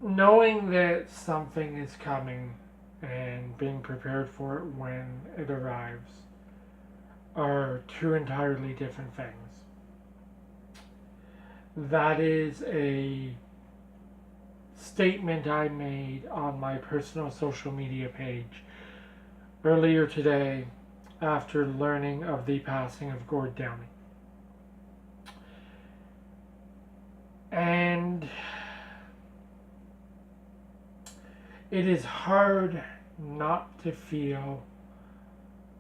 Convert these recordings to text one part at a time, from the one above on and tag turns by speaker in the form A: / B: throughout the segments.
A: knowing that something is coming and being prepared for it when it arrives are two entirely different things. That is a statement I made on my personal social media page earlier today after learning of the passing of Gord Downie. And it is hard not to feel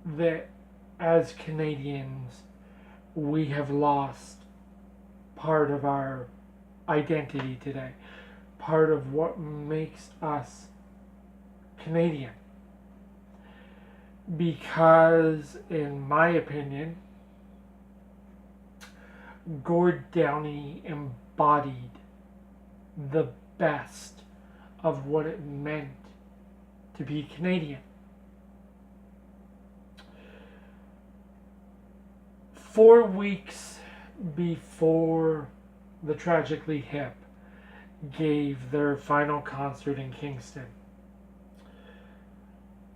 A: that as Canadians we have lost part of our identity today, part of what makes us Canadian. Because, in my opinion, Gord Downie embodied the best of what it meant to be Canadian. 4 weeks before the Tragically Hip gave their final concert in Kingston,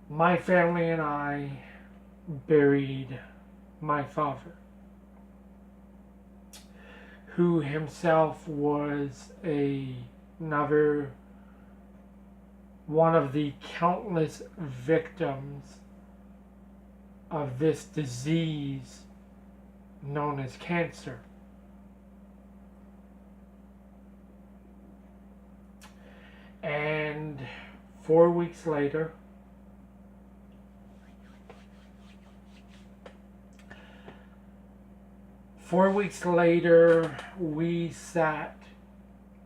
A: my family and I buried my father, who himself was another one of the countless victims of this disease known as cancer. And 4 weeks later, we sat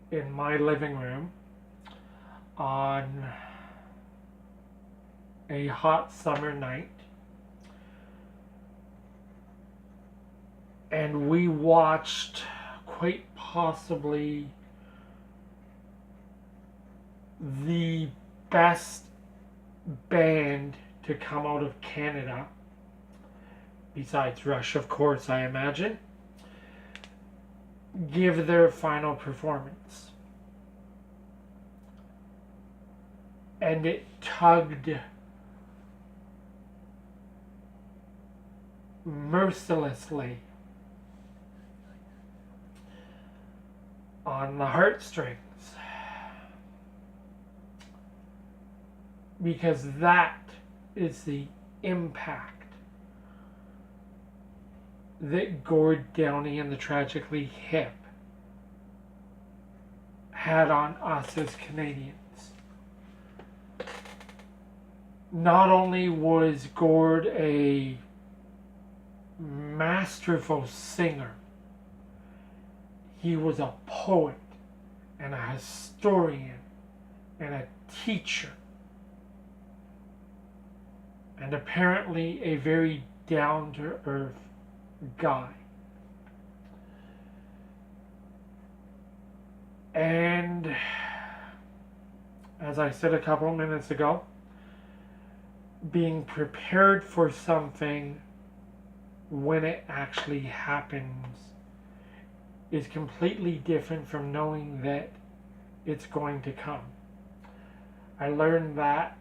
A: in my living room on a hot summer night, and we watched quite possibly the best band to come out of Canada, besides Rush, of course, I imagine, give their final performance. And it tugged mercilessly on the heartstrings, because that is the impact that Gord Downie and the Tragically Hip had on us as Canadians. Not only was Gord a masterful singer, he was a poet and a historian and a teacher, and apparently a very down-to-earth guy. And as I said a couple of minutes ago, being prepared for something when it actually happens is completely different from knowing that it's going to come. I learned that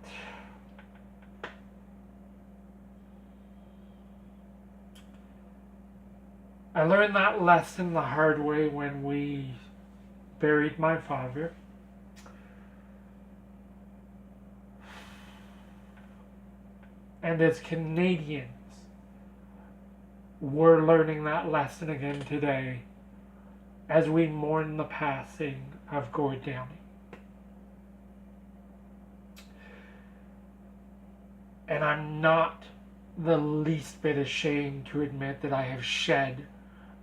A: lesson the hard way when we buried my father. And as Canadians, we're learning that lesson again today as we mourn the passing of Gord Downie. And I'm not the least bit ashamed to admit that I have shed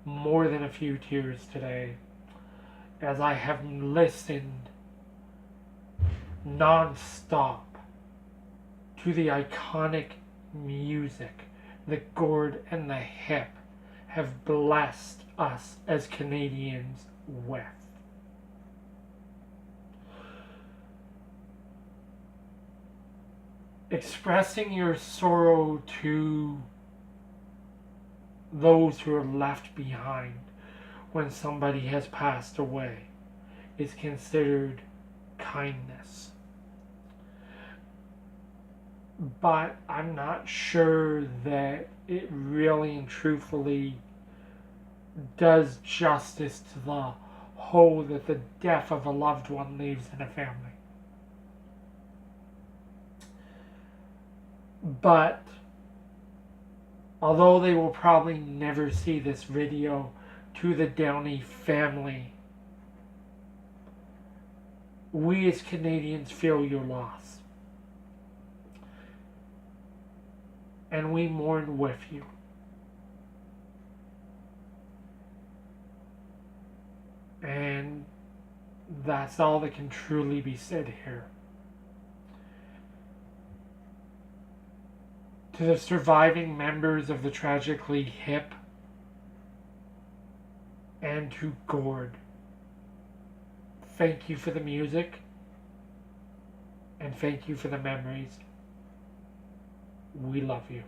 A: more than a few tears today as I have listened non-stop to the iconic music that Gord and the Hip have blessed us as Canadians with. Expressing your sorrow to those who are left behind when somebody has passed away is considered kindness. But I'm not sure that it really and truthfully does justice to the hole that the death of a loved one leaves in a family. But although they will probably never see this video, to the Downie family, we as Canadians feel your loss. And we mourn with you. And that's all that can truly be said here. To the surviving members of the Tragically Hip, and to Gord, thank you for the music, and thank you for the memories. We love you.